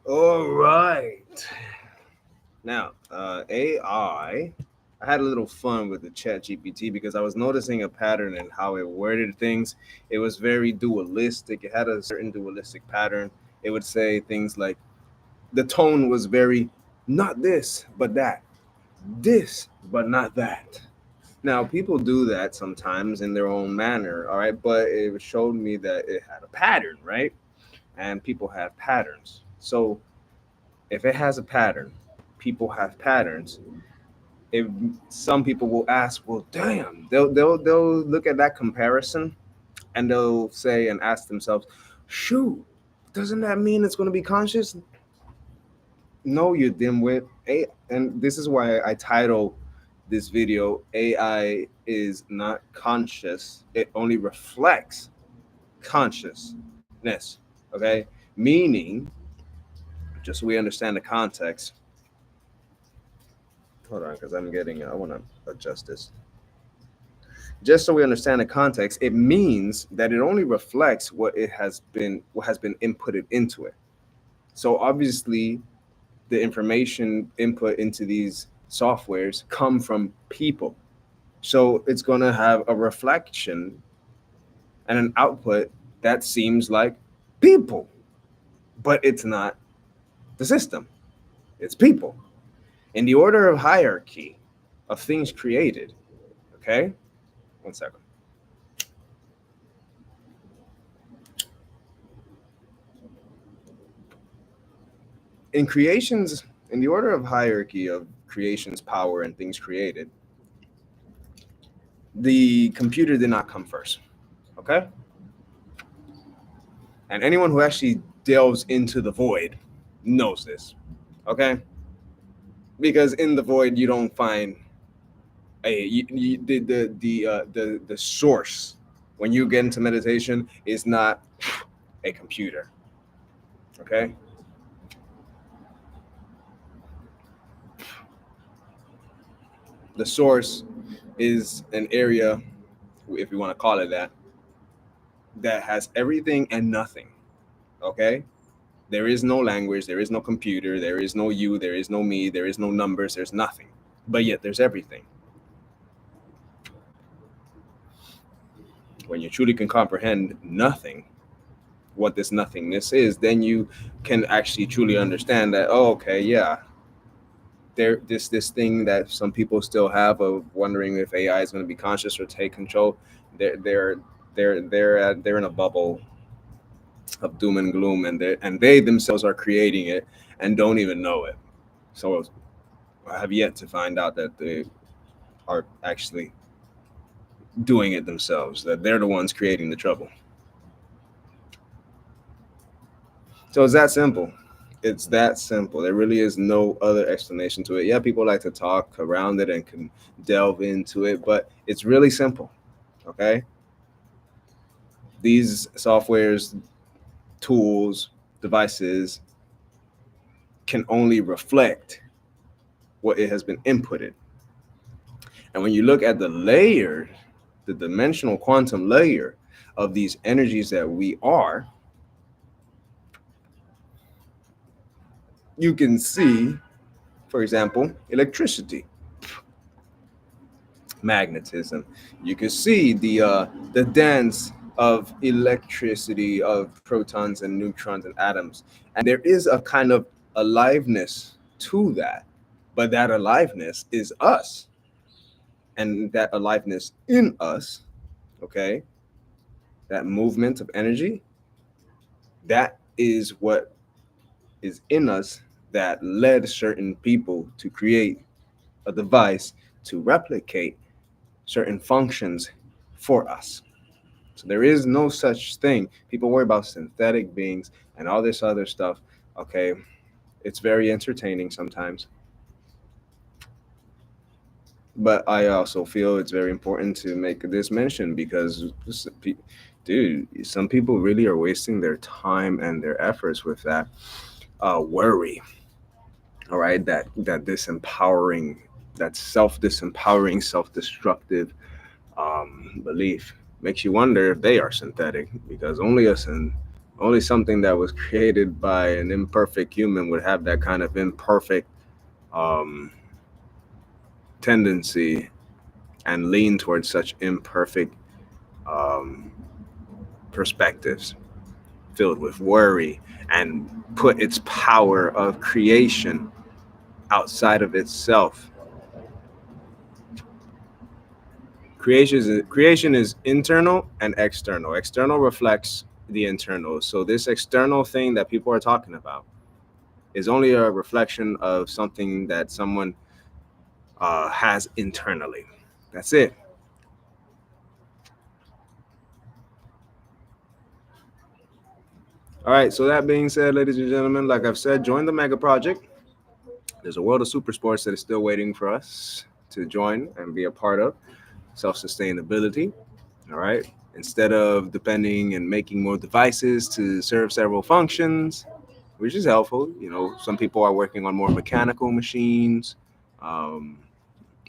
All right. Now, AI. I had a little fun with the Chat GPT because I was noticing a pattern in how it worded things. It was very dualistic. It had a certain dualistic pattern. It would say things like the tone was very not this but that, this but not that. Now, people do that sometimes in their own manner, all right, but it showed me that it had a pattern, right? And people have patterns. So if it has a pattern, people have patterns. If some people will ask, well, damn, they'll look at that comparison and they'll say and ask themselves, shoot, doesn't that mean it's going to be conscious? No, you dimwit. And this is why I title this video AI is not conscious. It only reflects consciousness. Okay, meaning, just so we understand the context. Hold on, because I'm getting. I want to adjust this. Just so we understand the context, it means that it only reflects what has been inputted into it. So obviously, the information input into these softwares come from people. So it's going to have a reflection and an output that seems like people, but it's not the system. It's people. In the order of hierarchy of things created, okay? One second. In creations, in the order of hierarchy of creation's power and things created, the computer did not come first, okay? And anyone who actually delves into the void knows this, okay? Because in the void you don't find the source when you get into meditation is not a computer, okay? The source is an area, if you want to call it that, that has everything and nothing, okay? There is no language, there is no computer, there is no you, there is no me, there is no numbers, there's nothing, but yet there's everything. When you truly can comprehend nothing, what this nothingness is, then you can actually truly understand that, oh, okay, yeah, there this thing that some people still have of wondering if AI is going to be conscious or take control. They're in a bubble of doom and gloom, and they themselves are creating it and don't even know it. So I have yet to find out that they are actually doing it themselves, that they're the ones creating the trouble. So it's that simple. It's that simple. There really is no other explanation to it. Yeah, people like to talk around it and can delve into it, but it's really simple. Okay? These softwares, tools, devices can only reflect what it has been inputted. And when you look at the layer, the dimensional quantum layer of these energies that we are, you can see, for example, electricity, magnetism. You can see the dance of electricity, of protons and neutrons and atoms, and there is a kind of aliveness to that. But that aliveness is us, and that aliveness in us, okay, that movement of energy, that is what is in us that led certain people to create a device to replicate certain functions for us. So there is no such thing. People worry about synthetic beings and all this other stuff. Okay, it's very entertaining sometimes, but I also feel it's very important to make this mention because, dude, some people really are wasting their time and their efforts with that worry. All right, that disempowering, that self-disempowering, self-destructive belief makes you wonder if they are synthetic, because only a Only something that was created by an imperfect human would have that kind of imperfect um, tendency and lean towards such imperfect um, perspectives filled with worry and put its power of creation outside of itself. Creation is internal and external. External reflects the internal. So this external thing that people are talking about is only a reflection of something that someone has internally. That's it. All right. So that being said, ladies and gentlemen, like I've said, join the Mega Project. There's a world of super sports that is still waiting for us to join and be a part of. Self sustainability. All right. Instead of depending and making more devices to serve several functions, which is helpful. Some people are working on more mechanical machines, um,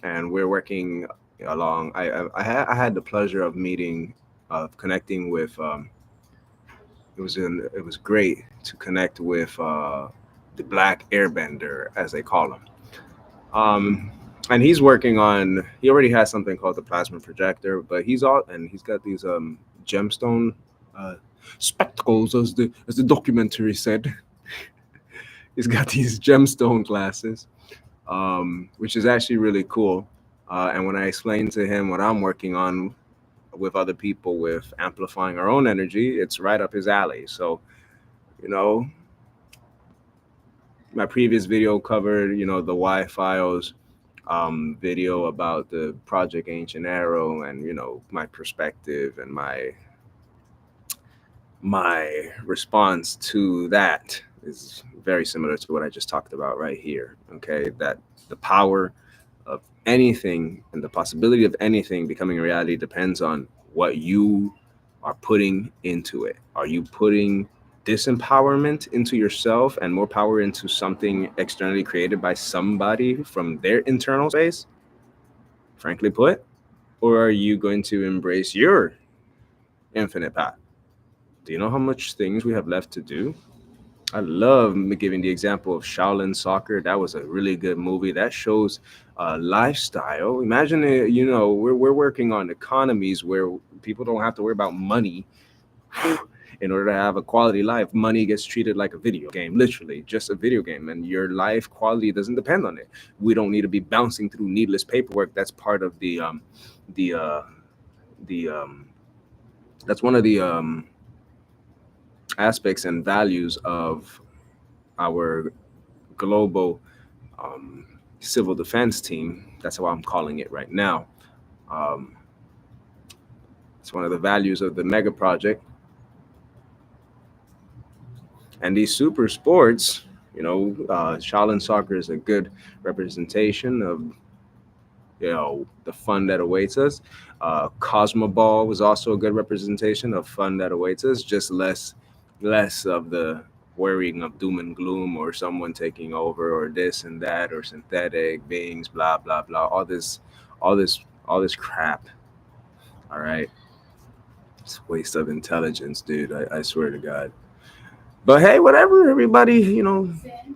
and we're working along. I had the pleasure of meeting, of connecting with. It was great to connect with the Black Airbender, as they call him. And he's working on. He already has something called the plasma projector, but he's got these gemstone uh, spectacles, as the documentary said. He's got these gemstone glasses, which is actually really cool. And when I explained to him what I'm working on with other people with amplifying our own energy, it's right up his alley. So, you know, my previous video covered, the Y Files video about the Project Ancient Arrow, and my perspective and my response to that is very similar to what I just talked about right here. Okay, that the power of anything and the possibility of anything becoming a reality depends on what you are putting into it. Are you putting disempowerment into yourself and more power into something externally created by somebody from their internal space, frankly put? Or are you going to embrace your infinite path? Do you know how much things we have left to do? I love giving the example of Shaolin Soccer. That was a really good movie. That shows lifestyle. Imagine, we're working on economies where people don't have to worry about money in order to have a quality life. Money gets treated like a video game, literally, just a video game, and your life quality doesn't depend on it. We don't need to be bouncing through needless paperwork. That's part of the the that's one of the aspects and values of our global um, civil defense team. That's how I'm calling it right now. Um, it's one of the values of the mega project. And these super sports, Shaolin soccer is a good representation of the fun that awaits us. Cosmo Ball was also a good representation of fun that awaits us, just less of the worrying of doom and gloom or someone taking over or this and that or synthetic beings, blah blah blah. All this crap. All right, it's a waste of intelligence, dude. I swear to God. But hey, whatever. Everybody,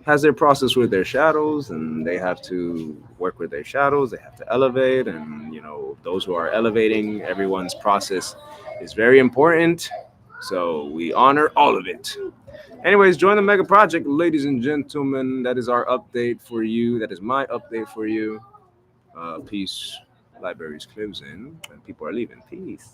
has their process with their shadows, and they have to work with their shadows. They have to elevate, and those who are elevating, everyone's process is very important. So we honor all of it. Anyways, join the mega project, ladies and gentlemen. That is our update for you. That is my update for you. Peace. Libraries closing, and people are leaving. Peace.